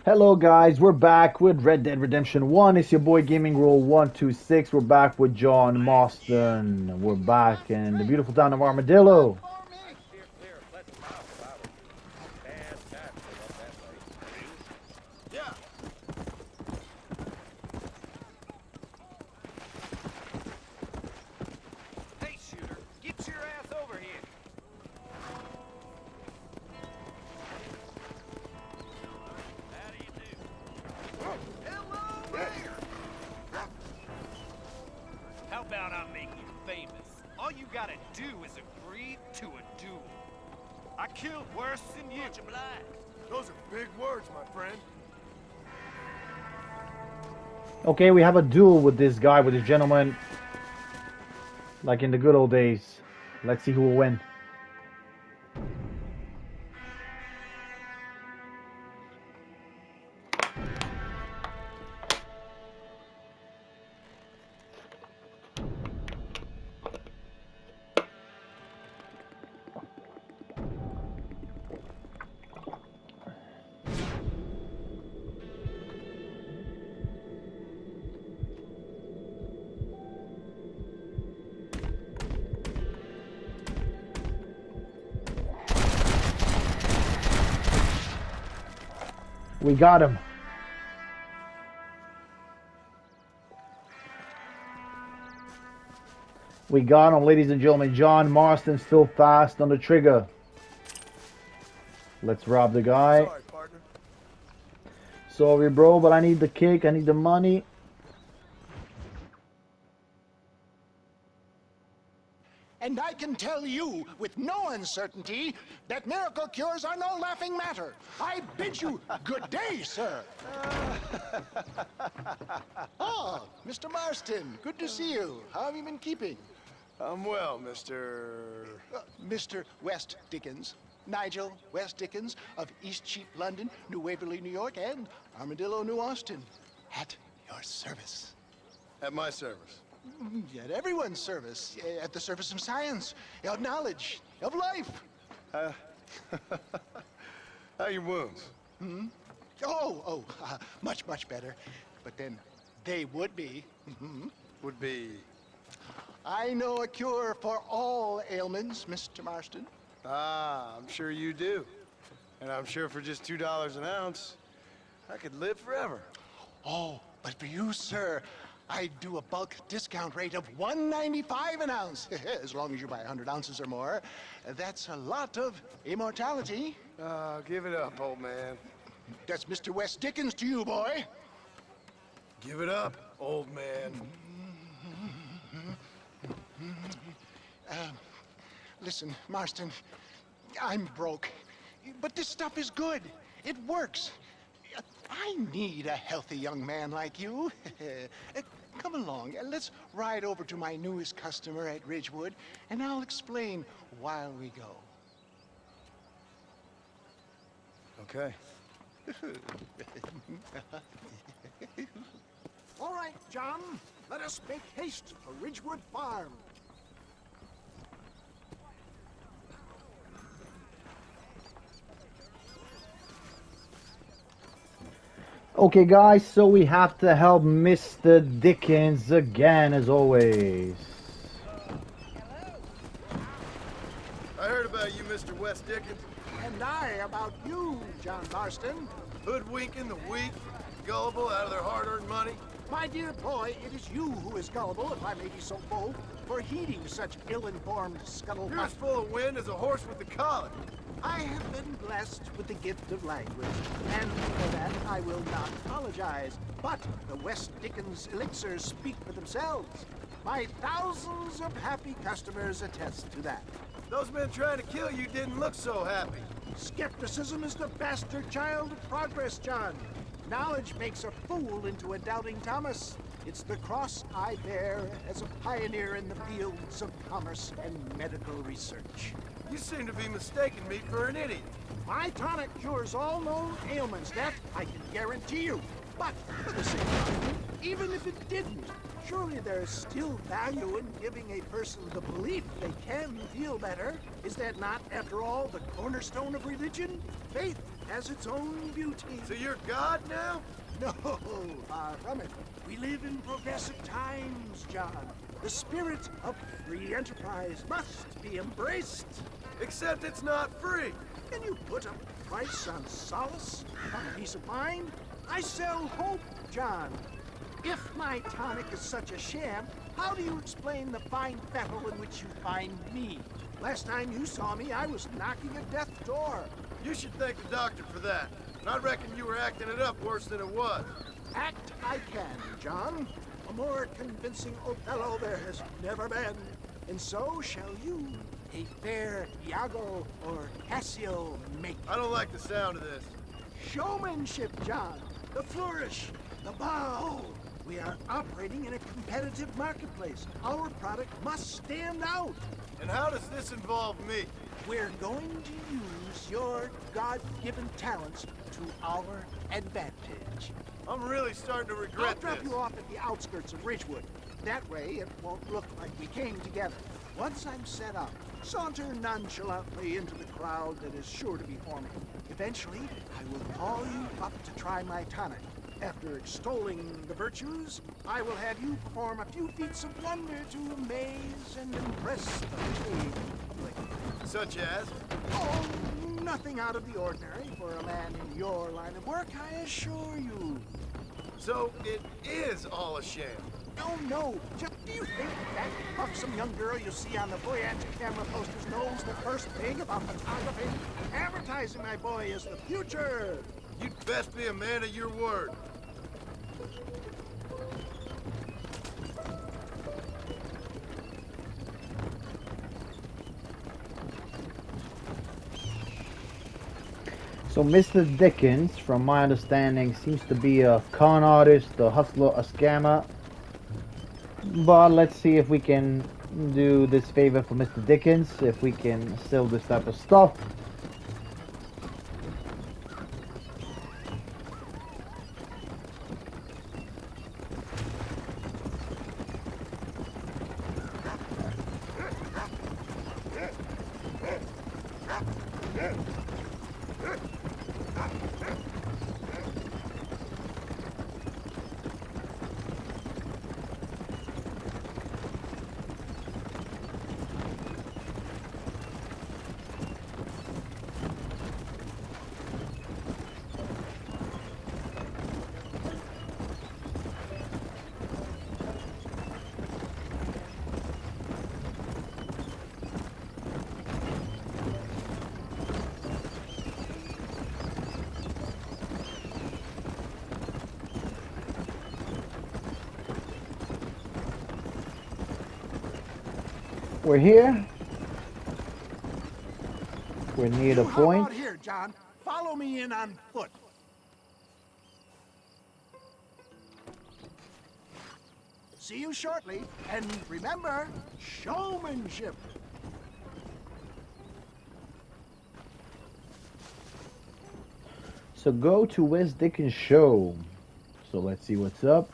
Hello guys, we're back with Red Dead Redemption 1. It's your boy Gaming Roll 126. We're back with John Marston. We're back in the beautiful town of Armadillo. I steer clear of Pleasant Mountain if I were you. Bad time to live up that way. Yeah. Hey, shooter, get your ass over here. How do you do? Hello there. How about I make you famous? All you gotta do is agree to a duel. I killed worse than you. Much obliged. Those are big words, my friend. Okay, we have a duel with this guy, with this gentleman, like in the good old days. Let's see who will win. We got him. We got him, ladies and gentlemen. John Marston still fast on the trigger. Let's rob the guy. Sorry, partner. Sorry, bro, but I need the cake. I need the money. And I can tell you with no uncertainty that miracle cures are no laughing matter. I bid you good day, sir. Oh, Mr. Marston, good to see you. How have you been keeping? I'm well, Mr. Mr. West Dickens, Nigel West Dickens of Eastcheap, London, New Waverly, New York, and Armadillo, New Austin. At your service. At my service. At everyone's service. At the service of science, of knowledge, of life. How your wounds? Much, much better. But then they would be. Would be... I know a cure for all ailments, Mr. Marston. Ah, I'm sure you do. And I'm sure for just $2 an ounce, I could live forever. Oh, but for you, sir, I do a bulk discount rate of $1.95 an ounce. As long as you buy 100 ounces or more. That's a lot of immortality. Give it up, old man. That's Mr. West Dickens to you, boy. Give it up, old man. Listen, Marston, I'm broke. But this stuff is good. It works. I need a healthy young man like you. Come along, and let's ride over to my newest customer at Ridgewood, and I'll explain while we go. Okay. All right, John, let us make haste for Ridgewood Farm. Okay, guys, so we have to help Mr. Dickens again, as always. I heard about you, Mr. West Dickens. And I about you, John Marston. Hoodwinking the weak, gullible out of their hard-earned money. My dear boy, it is you who is gullible, if I may be so bold, for heeding such ill-informed You're scuttlebutt. as full of wind as a horse with the colic. I have been blessed with the gift of language, and for that I will not apologize. But the West Dickens elixirs speak for themselves. My thousands of happy customers attest to that. Those men trying to kill you didn't look so happy. Skepticism is the bastard child of progress, John. Knowledge makes a fool into a doubting Thomas. It's the cross I bear as a pioneer in the fields of commerce and medical research. You seem to be mistaking me for an idiot. My tonic cures all known ailments, that I can guarantee you. But for the same argument, even if it didn't, surely there is still value in giving a person the belief they can feel better. Is that not, after all, the cornerstone of religion? Faith has its own beauty. So you're God now? No, far from it. We live in progressive times, John. The spirit of free enterprise must be embraced. Except it's not free. Can you put a price on solace, on peace of mind? I sell hope, John. If my tonic is such a sham, how do you explain the fine fettle in which you find me? Last time you saw me, I was knocking at death's door. You should thank the doctor for that. And I reckon you were acting it up worse than it was. Act I can, John. A more convincing Othello there has never been. And so shall you, a fair Iago or Cassio make. I don't like the sound of this. Showmanship, John. The flourish, the bow. We are operating in a competitive marketplace. Our product must stand out. And how does this involve me? We're going to use your God-given talents to our advantage. I'm really starting to I'll regret drop this. you off at the outskirts of Ridgewood. That way, it won't look like we came together. Once I'm set up, saunter nonchalantly into the crowd that is sure to be forming. Eventually, I will call you up to try my tonic. After extolling the virtues, I will have you perform a few feats of wonder to amaze and impress the paid public. Such as? Oh, nothing out of the ordinary for a man in your line of work, I assure you. So it is all a sham. Oh, no. Just do you think that buxom young girl you see on the Voyager camera posters knows the first thing about photography? Advertising, my boy, is the future. You'd best be a man of your word. So Mr. Dickens, from my understanding, seems to be a con artist, a hustler, a scammer. But let's see if we can do this favor for Mr. Dickens, if we can sell this type of stuff. We're here. We're near the How point. about here, John? Follow me in on foot. See you shortly, and remember, showmanship. So go to Wes Dickens show. So let's see what's up.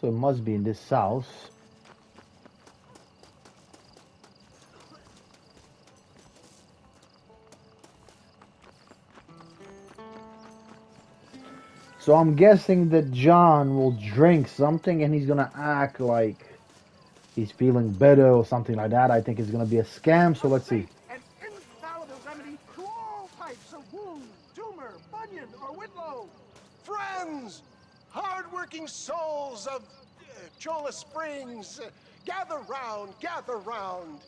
So it must be in this house. So I'm guessing that John will drink something and he's gonna act like he's feeling better or something like that. I think it's gonna be a scam. So let's see. An infallible remedy to all types of wound, tumor, bunion, or whitlow. Friends, hard-working souls of Chola Springs, gather round, gather round.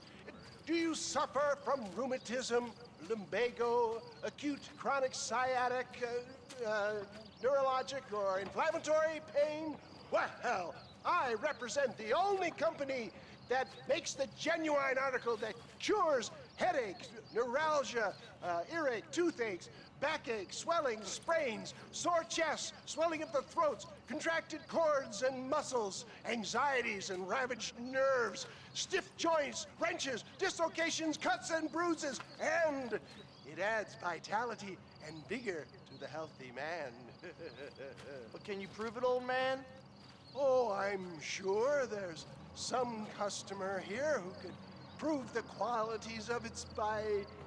Do you suffer from rheumatism, lumbago, acute chronic sciatic, neurologic, or inflammatory pain? Well, I represent the only company that makes the genuine article that cures headaches, neuralgia, earache, toothaches, backache, swelling, sprains, sore chests, swelling of the throats, contracted cords and muscles, anxieties and ravaged nerves, stiff joints, wrenches, dislocations, cuts and bruises, and it adds vitality and vigor to the healthy man. But can you prove it, old man? Oh, I'm sure there's some customer here who could prove the qualities of it by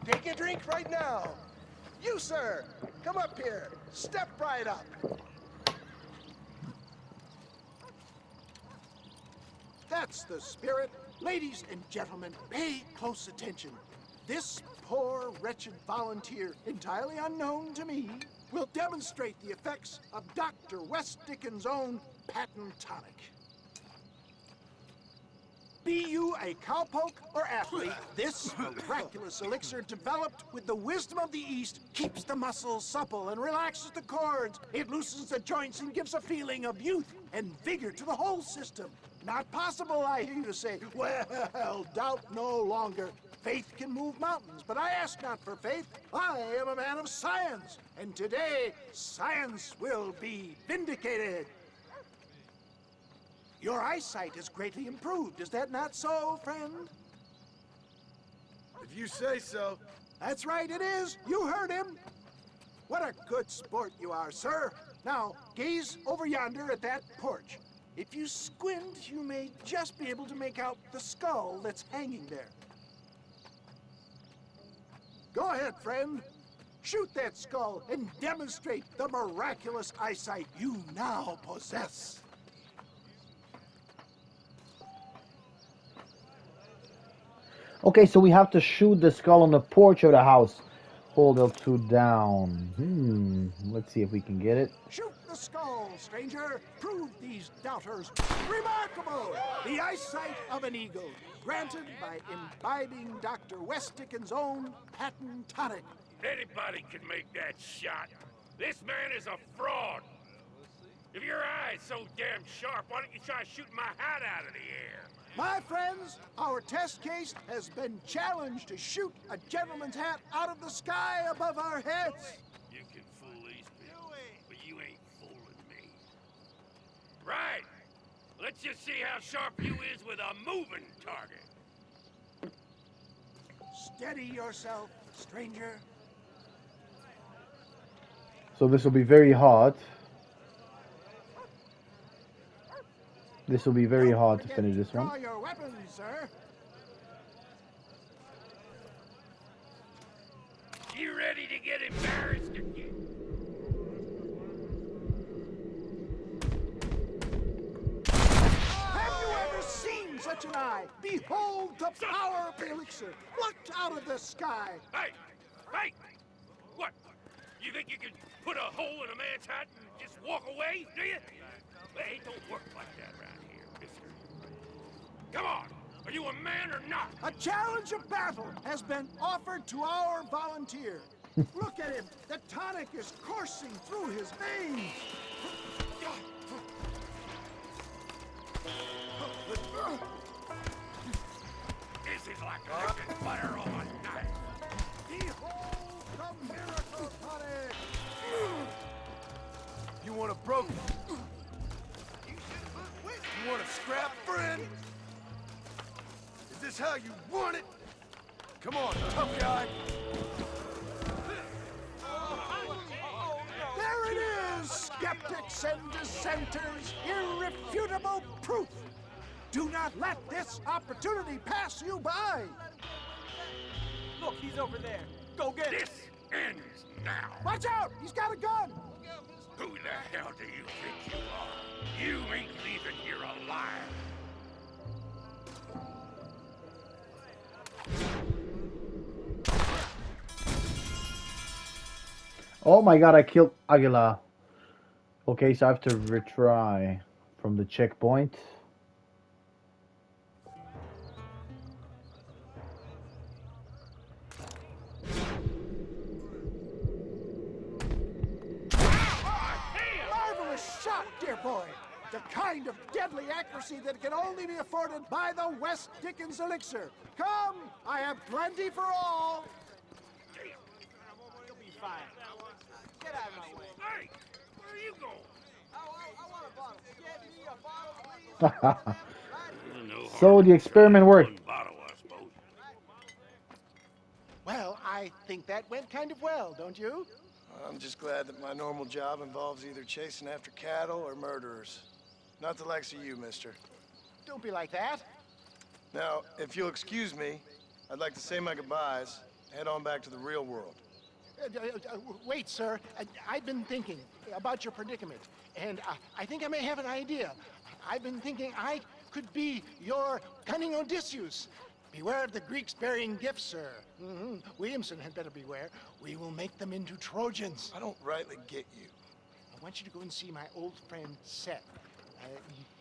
taking a drink right now. You, sir, come up here. Step right up. That's the spirit. Ladies and gentlemen, pay close attention. This poor, wretched volunteer, entirely unknown to me, will demonstrate the effects of Dr. West Dickens' own patent tonic. Be you a cowpoke or athlete, this miraculous elixir developed with the wisdom of the East keeps the muscles supple and relaxes the cords. It loosens the joints and gives a feeling of youth and vigor to the whole system. Not possible, I hear you say. Well, doubt no longer. Faith can move mountains, but I ask not for faith. I am a man of science, and today science will be vindicated. Your eyesight is greatly improved. Is that not so, friend? If you say so. That's right, it is. You heard him. What a good sport you are, sir. Now, gaze over yonder at that porch. If you squint, you may just be able to make out the skull that's hanging there. Go ahead, friend. Shoot that skull and demonstrate the miraculous eyesight you now possess. Okay, so we have to shoot the skull on the porch of the house. Hold L2 down. Let's see if we can get it. Shoot the skull, stranger. Prove these doubters remarkable. The eyesight of an eagle, granted by imbibing Dr. West Dickens' own patent tonic. Anybody can make that shot. This man is a fraud. If your eye's so damn sharp, why don't you try shooting my hat out of the air? My friends, our test case has been challenged to shoot a gentleman's hat out of the sky above our heads. You can fool these people, but you ain't fooling me. Right. Let's just see how sharp you is with a moving target. Steady yourself, stranger. So this will be very hard. This will be very hard to finish this one. Draw your weapons, sir. You ready to get embarrassed again? Have you ever seen such an eye? Behold the power of the elixir, plucked out of the sky. Hey! Hey! What? You think you can put a hole in a man's hat and just walk away, do you? Hey, it don't work like that around here, mister. Come on! Are you a man or not? A challenge of battle has been offered to our volunteer. Look at him. The tonic is coursing through his veins. This is like licking butter on a knife. Behold the miracle tonic. You want a broke? You want a scrap, friend? Is this how you want it? Come on, tough guy. There it is, skeptics and dissenters. Irrefutable proof. Do not let this opportunity pass you by. Look, he's over there. Go get him. This ends now. Watch out! He's got a gun! Who the hell do you think you are? You ain't leaving here alive. Oh my god, I killed Aguila. Okay, so I have to retry from the checkpoint. Marvelous shot, dear boy. The kind of deadly accuracy that can only be afforded by the West Dickens elixir. Come, I have plenty for all. You'll be fine. Get out of my way. Hey, where are you going? I want a bottle. Get me a bottle, please. No So harm the in experiment trying worked. one bottle, I suppose. Well, I think that went kind of well, don't you? I'm just glad that my normal job involves either chasing after cattle or murderers. Not the likes of you, mister. Don't be like that. Now, if you'll excuse me, I'd like to say my goodbyes, head on back to the real world. Wait, sir. I've been thinking about your predicament, and I think I may have an idea. I've been thinking I could be your cunning Odysseus. Beware of the Greeks burying gifts, sir. Williamson had better beware. We will make them into Trojans. I don't rightly get you. I want you to go and see my old friend Seth.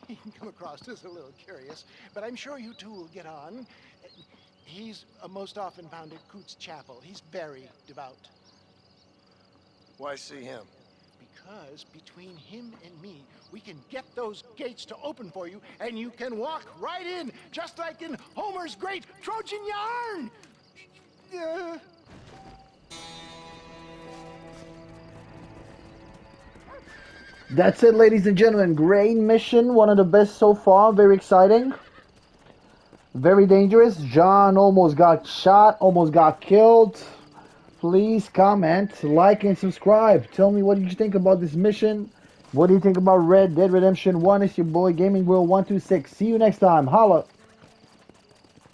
He can come across as a little curious, but I'm sure you two will get on. He's most often found at Coots Chapel. He's very devout. Why see him? Because between him and me, we can get those gates to open for you, and you can walk right in, just like in Homer's great Trojan yarn! That's it, ladies and gentlemen. Great mission. One of the best so far. Very exciting. Very dangerous. John almost got shot. Almost got killed. Please comment, like, and subscribe. Tell me what did you think about this mission. What do you think about Red Dead Redemption 1? It's your boy Gaming World 126. See you next time. Holla.